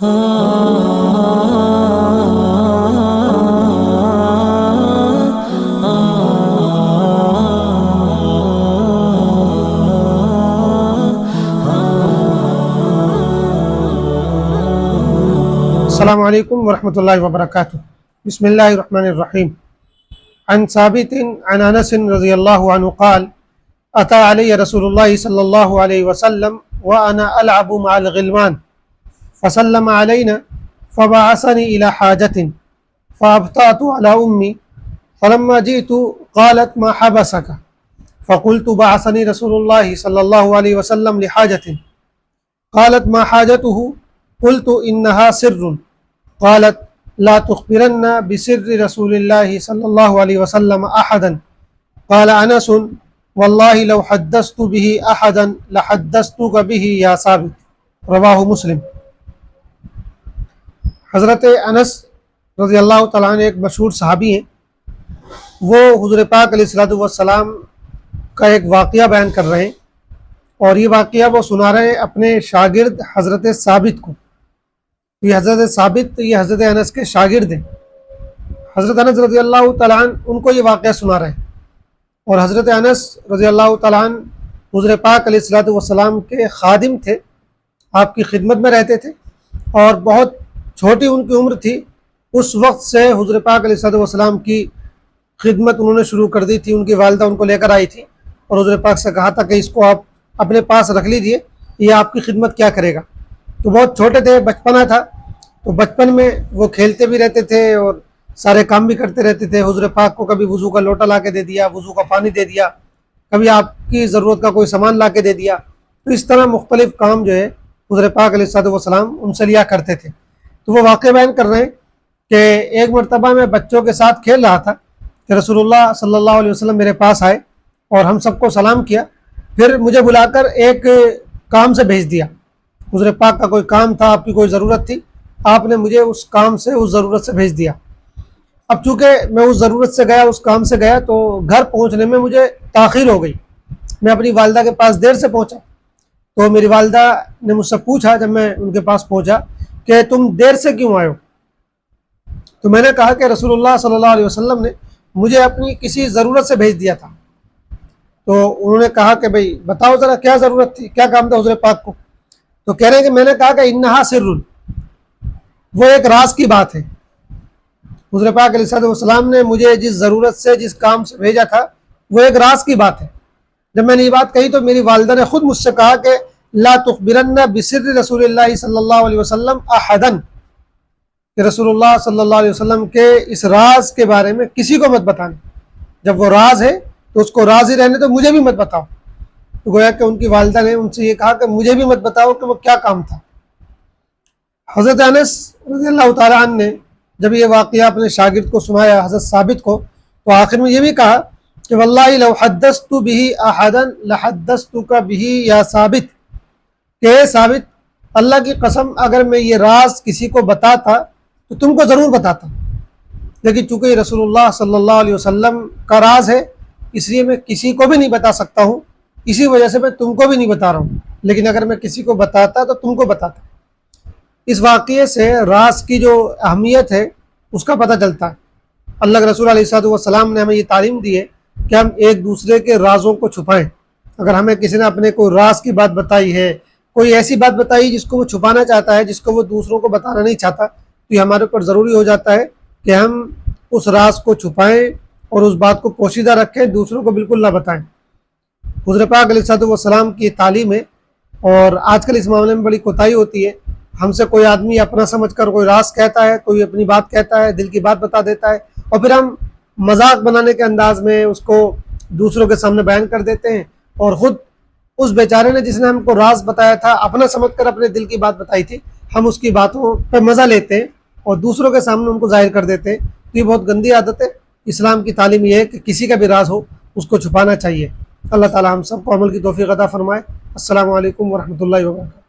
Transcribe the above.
السلام علیکم ورحمۃ اللہ وبرکاتہ۔ بسم اللہ الرحمن الرحیم۔ عن ثابت عن انس رضی اللہ عنہ قال اتى علی رسول اللہ صلی اللہ علیہ وسلم وانا العب مع الغلمان فسلم علینا فبعثني الى حاجة فابطأت على امي فلما جئت قالت ما حبسك فقلت بعثني رسول الله صلى الله عليه وسلم لحاجة قالت ما حاجته قلت انها سر قالت لا تخبرن بسر رسول الله صلى الله عليه وسلم احدا قال انس والله لو حدثت به احدا لحدثتك به يا ثابت رواہ مسلم۔ حضرت انس رضی اللہ تعالیٰ عنہ ایک مشہور صحابی ہیں، وہ حضور پاک علیہ الصلوۃ والسلام کا ایک واقعہ بیان کر رہے ہیں، اور یہ واقعہ وہ سنا رہے ہیں اپنے شاگرد حضرت ثابت کو۔ یہ حضرت ثابت یہ حضرت انس کے شاگرد ہیں۔ حضرت انس رضی اللہ تعالیٰ عنہ ان کو یہ واقعہ سنا رہے ہیں، اور حضرت انس رضی اللہ تعالیٰ عنہ حضور پاک علیہ الصلوۃ والسلام کے خادم تھے، آپ کی خدمت میں رہتے تھے، اور بہت چھوٹی ان کی عمر تھی۔ اس وقت سے حضور پاک علیہ الصلوۃ والسلام کی خدمت انہوں نے شروع کر دی تھی۔ ان کی والدہ ان کو لے کر آئی تھی اور حضور پاک سے کہا تھا کہ اس کو آپ اپنے پاس رکھ لیجئے، یہ آپ کی خدمت کیا کرے گا۔ تو بہت چھوٹے تھے، بچپنا تھا، تو بچپن میں وہ کھیلتے بھی رہتے تھے اور سارے کام بھی کرتے رہتے تھے۔ حضور پاک کو کبھی وضو کا لوٹا لا کے دے دیا، وضو کا پانی دے دیا، کبھی آپ کی ضرورت کا کوئی سامان لا کے دے دیا۔ تو اس طرح مختلف کام جو ہے حضور پاک علیہ الصلوۃ والسلام ان سے لیا کرتے تھے۔ تو وہ واقعہ بیان کر رہے ہیں کہ ایک مرتبہ میں بچوں کے ساتھ کھیل رہا تھا کہ رسول اللہ صلی اللہ علیہ وسلم میرے پاس آئے اور ہم سب کو سلام کیا، پھر مجھے بلا کر ایک کام سے بھیج دیا۔ حضور پاک کا کوئی کام تھا، آپ کی کوئی ضرورت تھی، آپ نے مجھے اس کام سے، اس ضرورت سے بھیج دیا۔ اب چونکہ میں اس ضرورت سے گیا، اس کام سے گیا، تو گھر پہنچنے میں مجھے تاخیر ہو گئی۔ میں اپنی والدہ کے پاس دیر سے پہنچا، تو میری والدہ نے مجھ سے پوچھا جب میں ان کے پاس پہنچا کہ تم دیر سے کیوں آئے ہو؟ تو میں نے کہا کہ رسول اللہ صلی اللہ علیہ وسلم نے مجھے اپنی کسی ضرورت سے بھیج دیا تھا۔ تو انہوں نے کہا کہ بھئی بتاؤ ذرا کیا ضرورت تھی، کیا کام تھا حضور پاک کو؟ تو کہہ رہے ہیں کہ میں نے کہا کہ انہا سر، وہ ایک راز کی بات ہے۔ حضور پاک علیہ الصلوۃ والسلام نے مجھے جس ضرورت سے، جس کام سے بھیجا تھا، وہ ایک راز کی بات ہے۔ جب میں نے یہ بات کہی تو میری والدہ نے خود مجھ سے کہا کہ لا تخبرن بسر رسول اللہ صلی اللہ علیہ وسلم احدا، کہ رسول اللہ صلی اللہ علیہ وسلم کے اس راز کے بارے میں کسی کو مت بتانا۔ جب وہ راز ہے تو اس کو راز ہی رہنے تو مجھے بھی مت بتاؤ۔ تو گویا کہ ان کی والدہ نے ان سے یہ کہا کہ مجھے بھی مت بتاؤ کہ وہ کیا کام تھا۔ حضرت انس رضی اللہ تعالیٰ عنہ نے جب یہ واقعہ اپنے شاگرد کو سنایا، حضرت ثابت کو، تو آخر میں یہ بھی کہا کہ واللہ لو حدثت به احدا لحدثتک به یا ثابت، کہ ثابت اللہ کی قسم اگر میں یہ راز کسی کو بتاتا تو تم کو ضرور بتاتا، لیکن چونکہ یہ رسول اللہ صلی اللہ علیہ وسلم کا راز ہے، اس لیے میں کسی کو بھی نہیں بتا سکتا ہوں، اسی وجہ سے میں تم کو بھی نہیں بتا رہا ہوں، لیکن اگر میں کسی کو بتاتا تو تم کو بتاتا۔ اس واقعے سے راز کی جو اہمیت ہے اس کا پتہ چلتا ہے۔ اللہ کے رسول علیہ الصلوۃ والسلام نے ہمیں یہ تعلیم دی ہے کہ ہم ایک دوسرے کے رازوں کو چھپائیں۔ اگر ہمیں کسی نے اپنے کوئی راز کی بات بتائی ہے، کوئی ایسی بات بتائی جس کو وہ چھپانا چاہتا ہے، جس کو وہ دوسروں کو بتانا نہیں چاہتا، تو یہ ہمارے اوپر ضروری ہو جاتا ہے کہ ہم اس راز کو چھپائیں اور اس بات کو پوشیدہ رکھیں، دوسروں کو بالکل نہ بتائیں۔ حضور پاک علیہ الصلوۃ والسلام کی تعلیم ہے، اور آج کل اس معاملے میں بڑی کوتاہی ہوتی ہے۔ ہم سے کوئی آدمی اپنا سمجھ کر کوئی راز کہتا ہے، کوئی اپنی بات کہتا ہے، دل کی بات بتا دیتا ہے، اور پھر ہم مذاق بنانے کے انداز میں اس کو دوسروں کے سامنے بیان کر دیتے ہیں، اور خود اس بیچارے نے جس نے ہم کو راز بتایا تھا، اپنا سمجھ کر اپنے دل کی بات بتائی تھی، ہم اس کی باتوں پہ مزہ لیتے ہیں اور دوسروں کے سامنے ان کو ظاہر کر دیتے ہیں۔ تو یہ بہت گندی عادت ہے۔ اسلام کی تعلیم یہ ہے کہ کسی کا بھی راز ہو اس کو چھپانا چاہیے۔ اللہ تعالی ہم سب کو عمل کی توفیق عطا فرمائے۔ السلام علیکم ورحمۃ اللہ وبرکاتہ۔